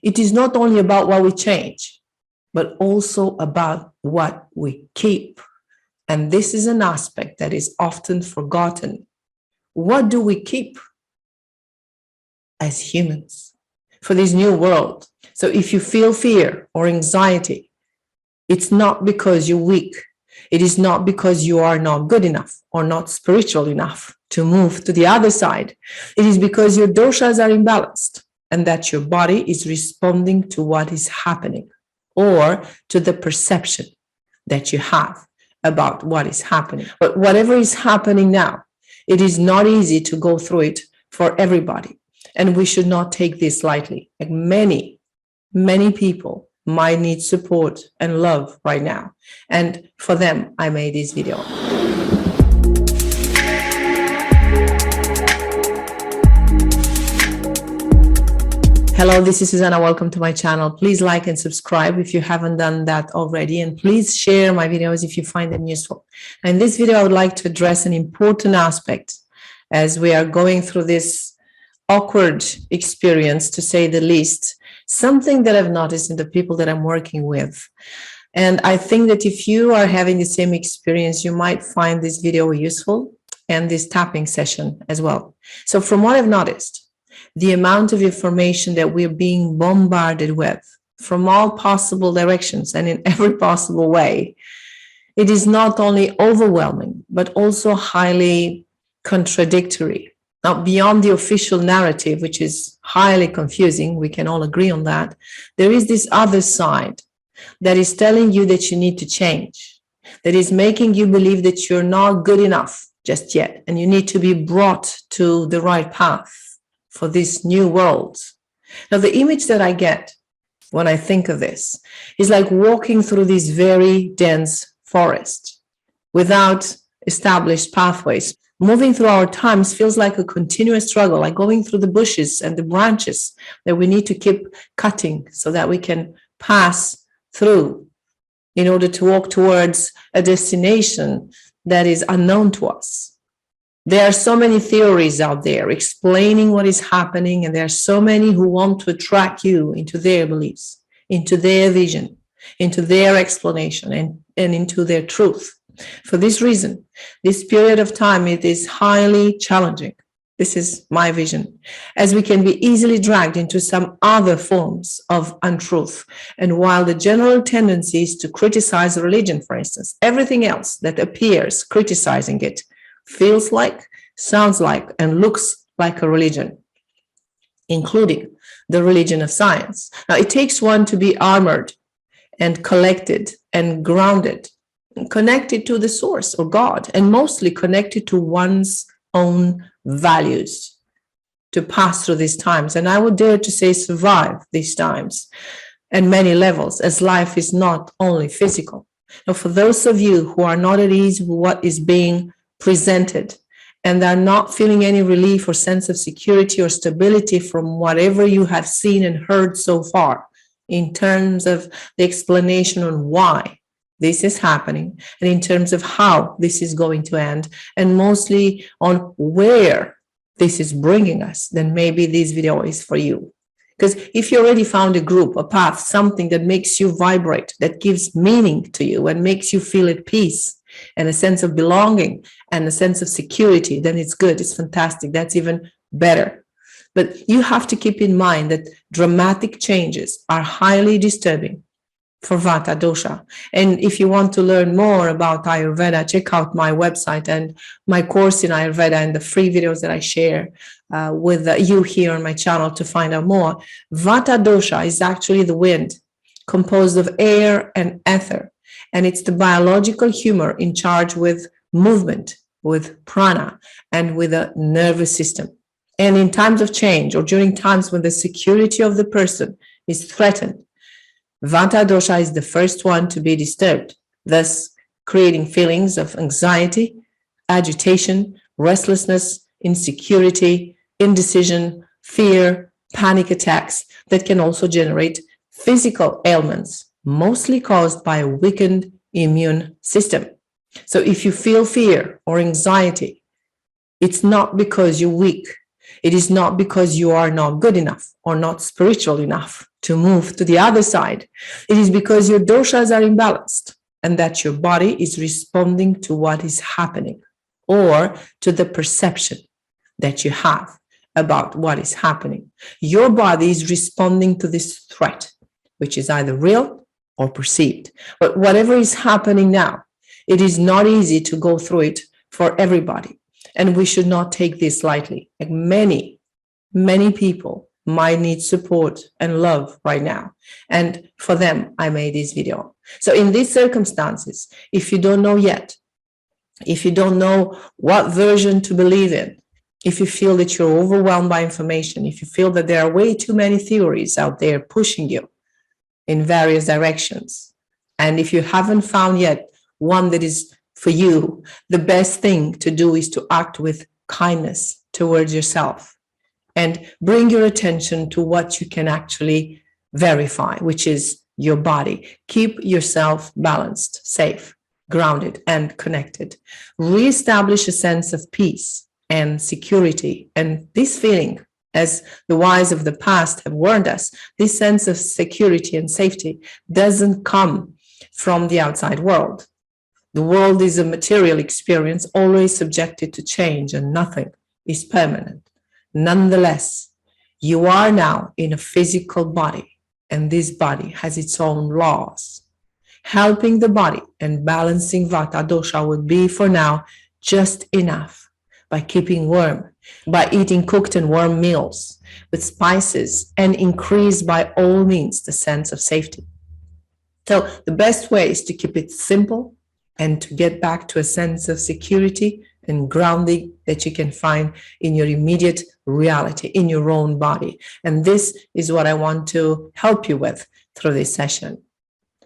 it is not only about what we change, but also about what we keep. And this is an aspect that is often forgotten. What do we keep as humans for this new world? So if you feel fear or anxiety, it's not because you're weak. It is not because you are not good enough or not spiritual enough to move to the other side. It is because your doshas are imbalanced and that your body is responding to what is happening or to the perception that you have about what is happening. But whatever is happening now, it is not easy to go through it for everybody. And we should not take this lightly. Like many people might need support and love right now. And for them, I made this video. Hello, this is Susanna. Welcome to my channel. Please like and subscribe if you haven't done that already. And please share my videos if you find them useful. In this video, I would like to address an important aspect as we are going through this awkward experience, to say the least. Something that I've noticed in the people that I'm working with. And I think that if you are having the same experience, you might find this video useful and this tapping session as well. So from what I've noticed, the amount of information that we're being bombarded with from all possible directions and in every possible way, it is not only overwhelming, but also highly contradictory. Now, beyond the official narrative, which is highly confusing, we can all agree on that, there is this other side that is telling you that you need to change, that is making you believe that you're not good enough just yet, and you need to be brought to the right path for this new world. Now, the image that I get when I think of this is like walking through this very dense forest without established pathways. Moving through our times feels like a continuous struggle, like going through the bushes and the branches that we need to keep cutting so that we can pass through in order to walk towards a destination that is unknown to us. There are so many theories out there explaining what is happening, and there are so many who want to attract you into their beliefs, into their vision, into their explanation, and into their truth. For this reason, this period of time, it is highly challenging. This is my vision, as we can be easily dragged into some other forms of untruth. And while the general tendency is to criticize religion, for instance, everything else that appears criticizing it feels like, sounds like, and looks like a religion, including the religion of science. Now, it takes one to be armored and collected and grounded, connected to the source or God, and mostly connected to one's own values to pass through these times. And I would dare to say survive these times at many levels, as life is not only physical. Now, for those of you who are not at ease with what is being presented and are not feeling any relief or sense of security or stability from whatever you have seen and heard so far in terms of the explanation on why this is happening, and in terms of how this is going to end, and mostly on where this is bringing us, then maybe this video is for you. Because if you already found a group, a path, something that makes you vibrate, that gives meaning to you and makes you feel at peace and a sense of belonging and a sense of security, then it's good, it's fantastic, that's even better. But you have to keep in mind that dramatic changes are highly disturbing for Vata dosha. And if you want to learn more about Ayurveda, check out my website and my course in Ayurveda and the free videos that I share with you here on my channel to find out more. Vata dosha is actually the wind, composed of air and ether. And it's the biological humor in charge with movement, with prana, and with the nervous system. And in times of change, or during times when the security of the person is threatened, Vata dosha is the first one to be disturbed, thus creating feelings of anxiety, agitation, restlessness, insecurity, indecision, fear, panic attacks that can also generate physical ailments, mostly caused by a weakened immune system. So if you feel fear or anxiety, it's not because you're weak. It is not because you are not good enough or not spiritual enough to move to the other side. It is because your doshas are imbalanced and that your body is responding to what is happening or to the perception that you have about what is happening. Your body is responding to this threat, which is either real or perceived. But whatever is happening now, it is not easy to go through it for everybody. And we should not take this lightly. Like many people might need support and love right now. And for them, I made this video. So in these circumstances, if you don't know yet, if you don't know what version to believe in, if you feel that you're overwhelmed by information, if you feel that there are way too many theories out there pushing you in various directions, and if you haven't found yet one that is for you, the best thing to do is to act with kindness towards yourself and bring your attention to what you can actually verify, which is your body. Keep yourself balanced, safe, grounded, and connected. Reestablish a sense of peace and security. And this feeling, as the wise of the past have warned us, this sense of security and safety doesn't come from the outside world. The world is a material experience, always subjected to change, and nothing is permanent. Nonetheless, you are now in a physical body, and this body has its own laws. Helping the body and balancing Vata dosha would be, for now, just enough. By keeping warm, by eating cooked and warm meals with spices, and increase by all means the sense of safety. So the best way is to keep it simple and to get back to a sense of security and grounding that you can find in your immediate reality, in your own body. And this is what I want to help you with through this session.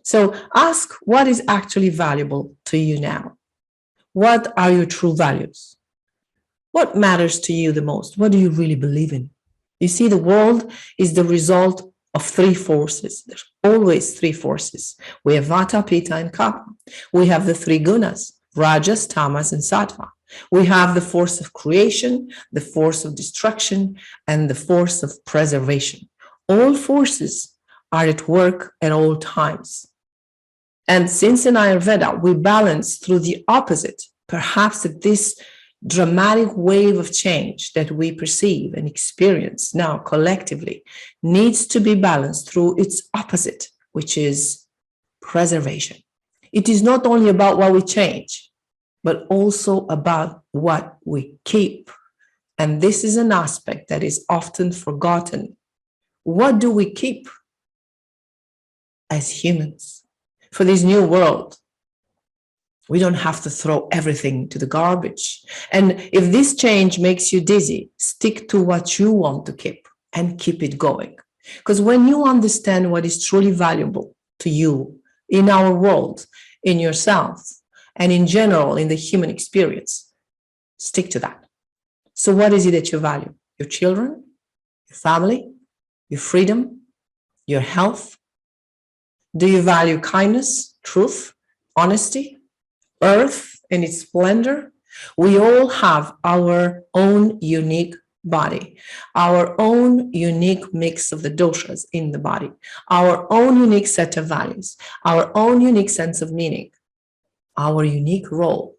So ask what is actually valuable to you now. What are your true values? What matters to you the most? What do you really believe in? You see, the world is the result of three forces. There's always three forces. We have Vata, Pitta, and Kapha. We have the three gunas, Rajas, Tamas, and Sattva. We have the force of creation, the force of destruction, and the force of preservation. All forces are at work at all times. And since in Ayurveda, we balance through the opposite, perhaps at this dramatic wave of change that we perceive and experience now collectively needs to be balanced through its opposite, which is preservation. It is not only about what we change, but also about what we keep. And this is an aspect that is often forgotten. What do we keep as humans for this new world? We don't have to throw everything to the garbage. And if this change makes you dizzy, stick to what you want to keep and keep it going. Because when you understand what is truly valuable to you in our world, in yourself, and in general, in the human experience, stick to that. So what is it that you value? Your children, your family, your freedom, your health? Do you value kindness, truth, honesty? Earth and its splendor? We all have our own unique body, our own unique mix of the doshas in the body, our own unique set of values, our own unique sense of meaning, our unique role.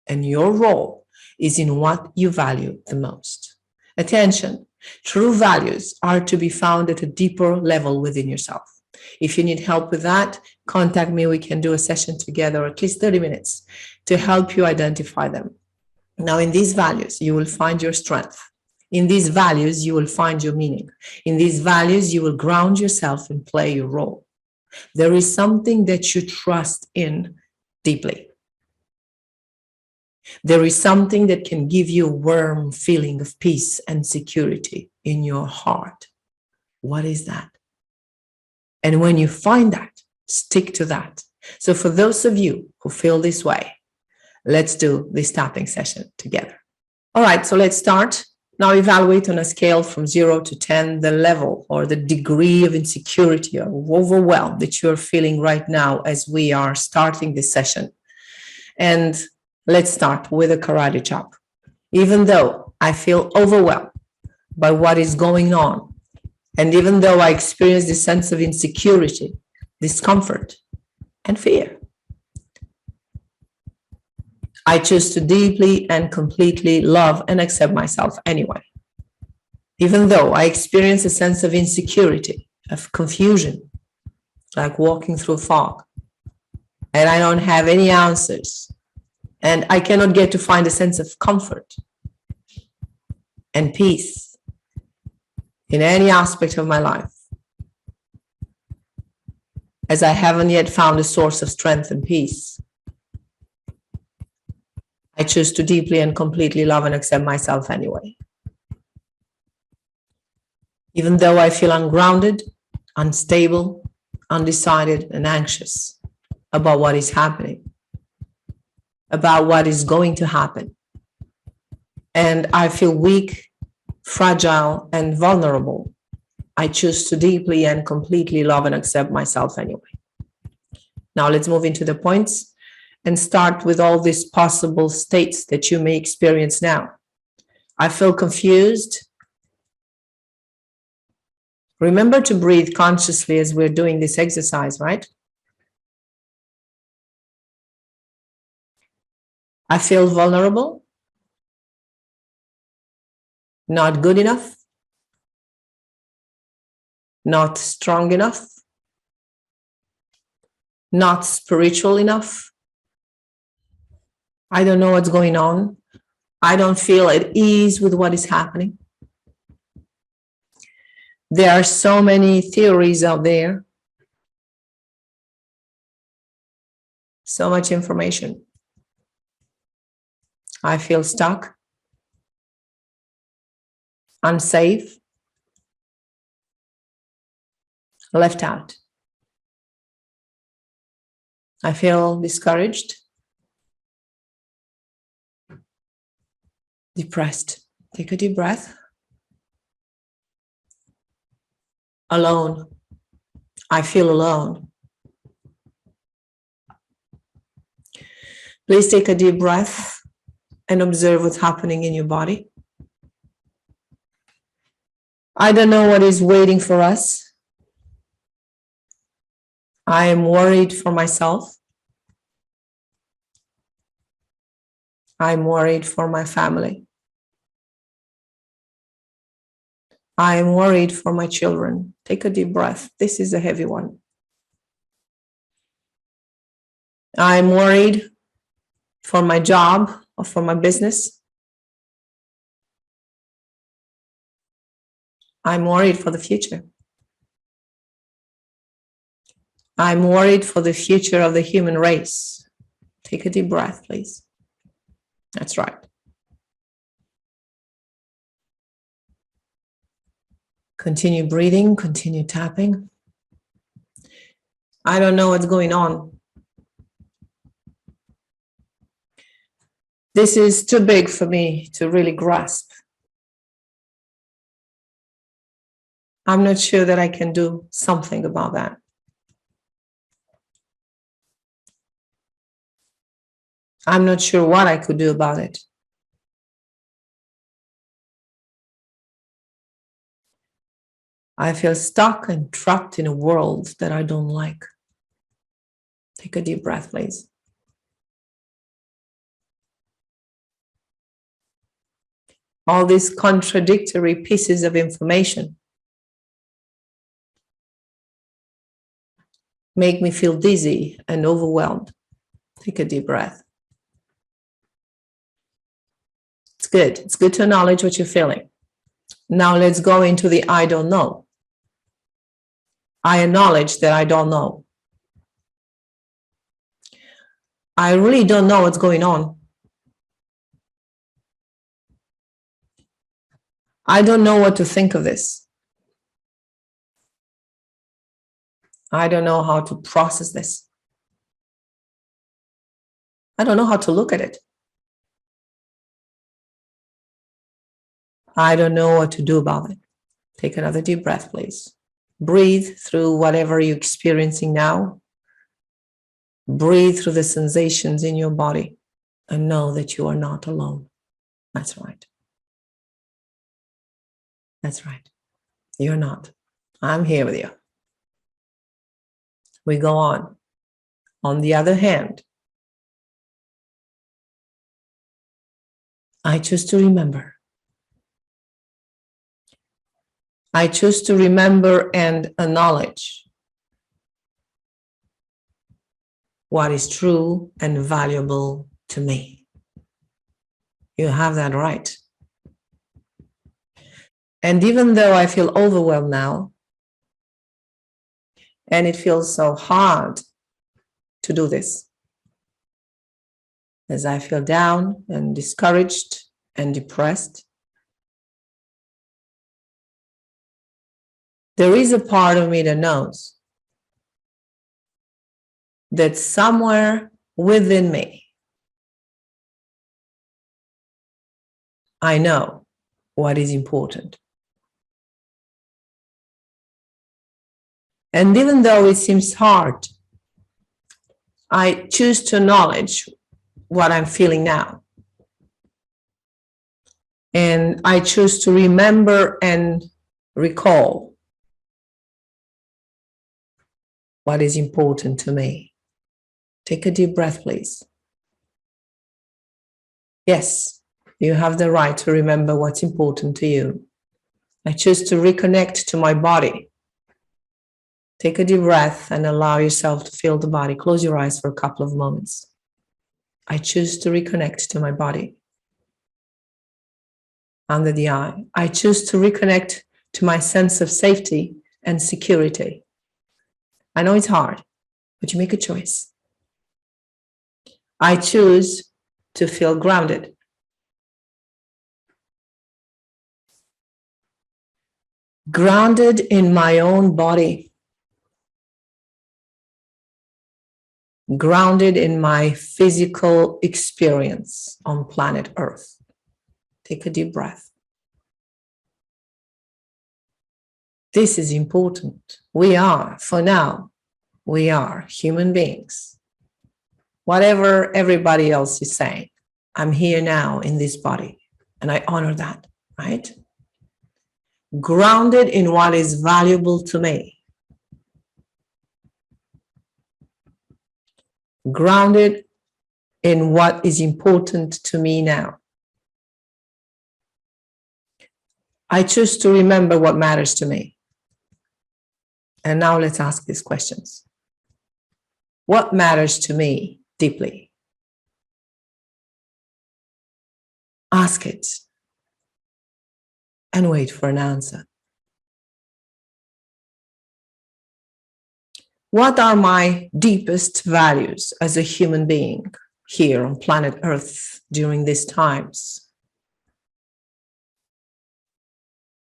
And your role is in what you value the most. Attention, true values are to be found at a deeper level within yourself. If you need help with that, contact me. We can do a session together, at least 30 minutes, to help you identify them. Now, in these values, you will find your strength. In these values, you will find your meaning. In these values, you will ground yourself and play your role. There is something that you trust in deeply. There is something that can give you a warm feeling of peace and security in your heart. What is that? And when you find that, stick to that. So for those of you who feel this way, let's do this tapping session together. All right, so let's start. Now evaluate on a scale from 0 to 10 the level or the degree of insecurity or overwhelm that you're feeling right now as we are starting this session. And let's start with a karate chop. Even though I feel overwhelmed, by what is going on. And even though I experience this sense of insecurity, discomfort, and fear, I choose to deeply and completely love and accept myself anyway. Even though I experience a sense of insecurity, of confusion, like walking through fog, and I don't have any answers, and I cannot get to find a sense of comfort and peace in any aspect of my life, as I haven't yet found a source of strength and peace, I choose to deeply and completely love and accept myself anyway. Even though I feel ungrounded, unstable, undecided, and anxious about what is happening, about what is going to happen, and I feel weak, fragile, and vulnerable, I choose to deeply and completely love and accept myself anyway. Now let's move into the points and start with all these possible states that you may experience now. I feel confused. Remember to breathe consciously as we're doing this exercise, right? I feel vulnerable, not good enough, not strong enough, not spiritual enough. I don't know what's going on. I don't feel at ease with what is happening. There are so many theories out there, so much information. I feel stuck, unsafe, left out. I feel discouraged, depressed. Take a deep breath. Alone. I feel alone. Please take a deep breath and observe what's happening in your body. I don't know what is waiting for us. I am worried for myself. I'm worried for my family. I am worried for my children. Take a deep breath. This is a heavy one. I'm worried for my job or for my business. I'm worried for the future. I'm worried for the future of the human race. Take a deep breath, please. That's right. Continue breathing, continue tapping. I don't know what's going on. This is too big for me to really grasp. I'm not sure that I can do something about that. I'm not sure what I could do about it. I feel stuck and trapped in a world that I don't like. Take a deep breath, please. All these contradictory pieces of information make me feel dizzy and overwhelmed. Take a deep breath. It's good. It's good to acknowledge what you're feeling. Now let's go into the I don't know. I acknowledge that I don't know. I really don't know what's going on. I don't know what to think of this. I don't know how to process this. I don't know how to look at it. I don't know what to do about it. Take another deep breath, please. Breathe through whatever you're experiencing now. Breathe through the sensations in your body and know that you are not alone. That's right. That's right. You're not. I'm here with you. We go on. On the other hand, I choose to remember. I choose to remember and acknowledge what is true and valuable to me. You have that right. And even though I feel overwhelmed now, and it feels so hard to do this, as I feel down and discouraged and depressed, there is a part of me that knows that somewhere within me, I know what is important. And even though it seems hard, I choose to acknowledge what I'm feeling now. And I choose to remember and recall what is important to me. Take a deep breath, please. Yes, you have the right to remember what's important to you. I choose to reconnect to my body. Take a deep breath and allow yourself to feel the body. Close your eyes for a couple of moments. I choose to reconnect to my body. Under the eye, I choose to reconnect to my sense of safety and security. I know it's hard, but you make a choice. I choose to feel grounded. Grounded in my own body. Grounded in my physical experience on planet Earth. Take a deep breath. This is important. We are, for now, we are human beings. Whatever everybody else is saying, I'm here now in this body, and I honor that, right? Grounded in what is valuable to me. Grounded in what is important to me now. I choose to remember what matters to me. And now let's ask these questions. What matters to me deeply? Ask it and wait for an answer. What are my deepest values as a human being here on planet Earth during these times?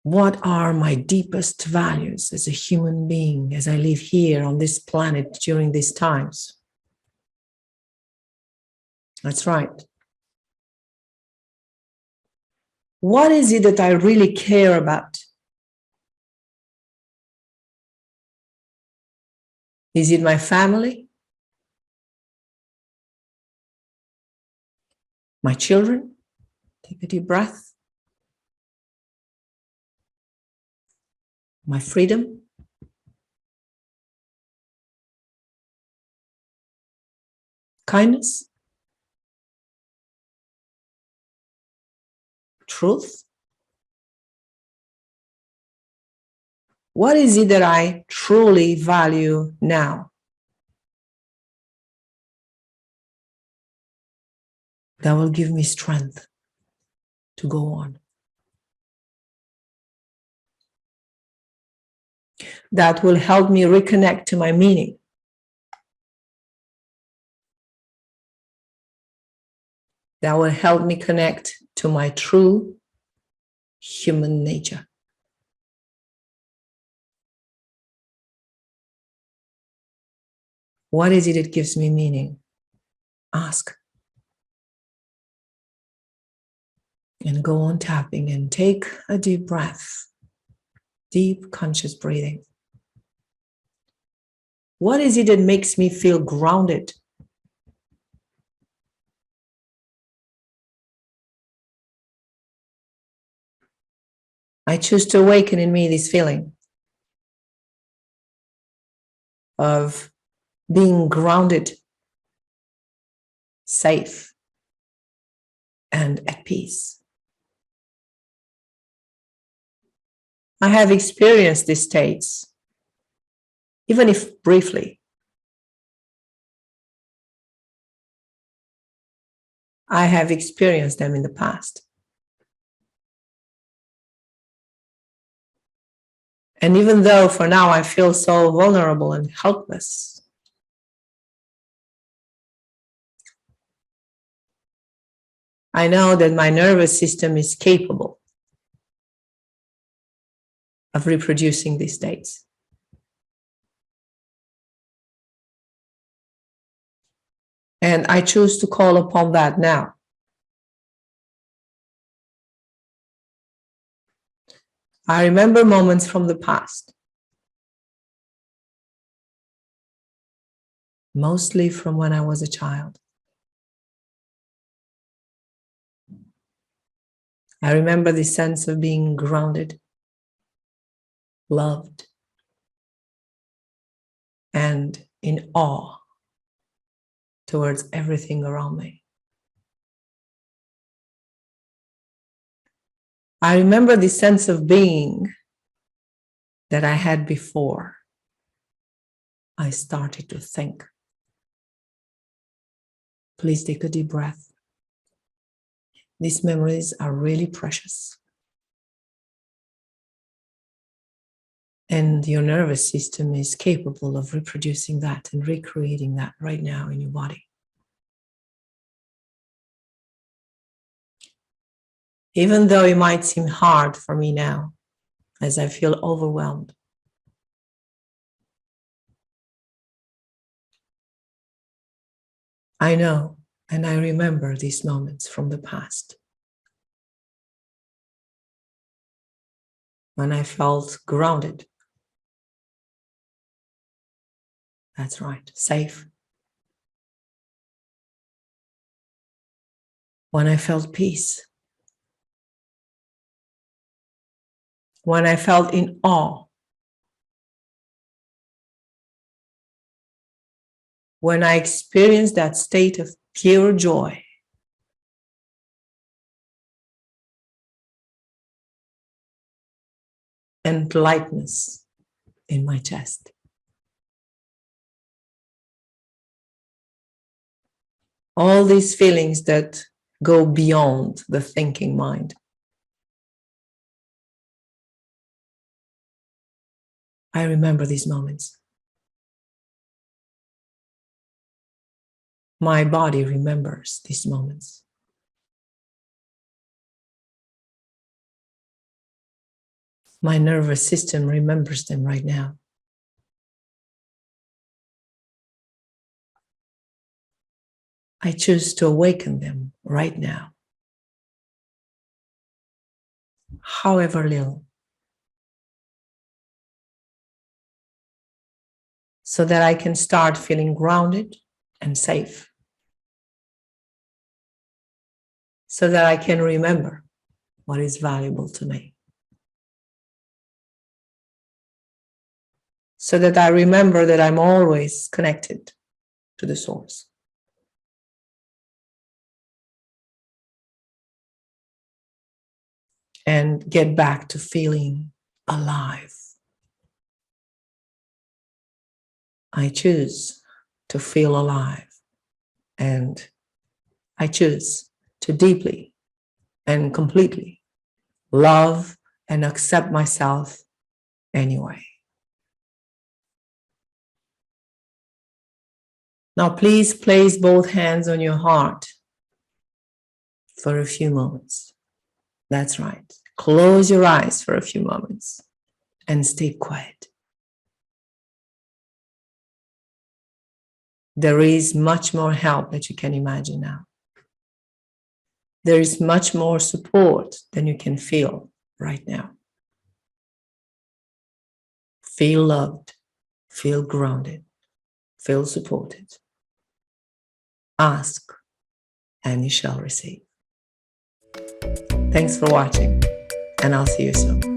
What are my deepest values as a human being as I live here on this planet during these times? That's right. What is it that I really care about? Is it my family? My children? Take a deep breath. My freedom? Kindness? Truth? What is it that I truly value now? That will give me strength to go on. That will help me reconnect to my meaning. That will help me connect to my true human nature. What is it that gives me meaning? Ask. And go on tapping and take a deep breath. Deep conscious breathing. What is it that makes me feel grounded? I choose to awaken in me this feeling of being grounded, safe, and at peace. I have experienced these states, even if briefly. I have experienced them in the past. And even though for now I feel so vulnerable and helpless, I know that my nervous system is capable of reproducing these states. And I choose to call upon that now. I remember moments from the past, mostly from when I was a child. I remember the sense of being grounded, loved, and in awe towards everything around me. I remember the sense of being that I had before I started to think. Please take a deep breath. These memories are really precious. And your nervous system is capable of reproducing that and recreating that right now in your body. Even though it might seem hard for me now, as I feel overwhelmed, I know and I remember these moments from the past, when I felt grounded. That's right, safe. When I felt peace. When I felt in awe. When I experienced that state of pure joy. And lightness in my chest. All these feelings that go beyond the thinking mind. I remember these moments. My body remembers these moments. My nervous system remembers them right now. I choose to awaken them right now. However little. So that I can start feeling grounded and safe. So that I can remember what is valuable to me. So that I remember that I'm always connected to the source. And get back to feeling alive. I choose to feel alive, and I choose to deeply and completely love and accept myself anyway. Now, please place both hands on your heart for a few moments. That's right. Close your eyes for a few moments and stay quiet. There is much more help that you can imagine now. There is much more support than you can feel right now. Feel loved, feel grounded, feel supported. Ask, and you shall receive. Thanks for watching, and I'll see you soon.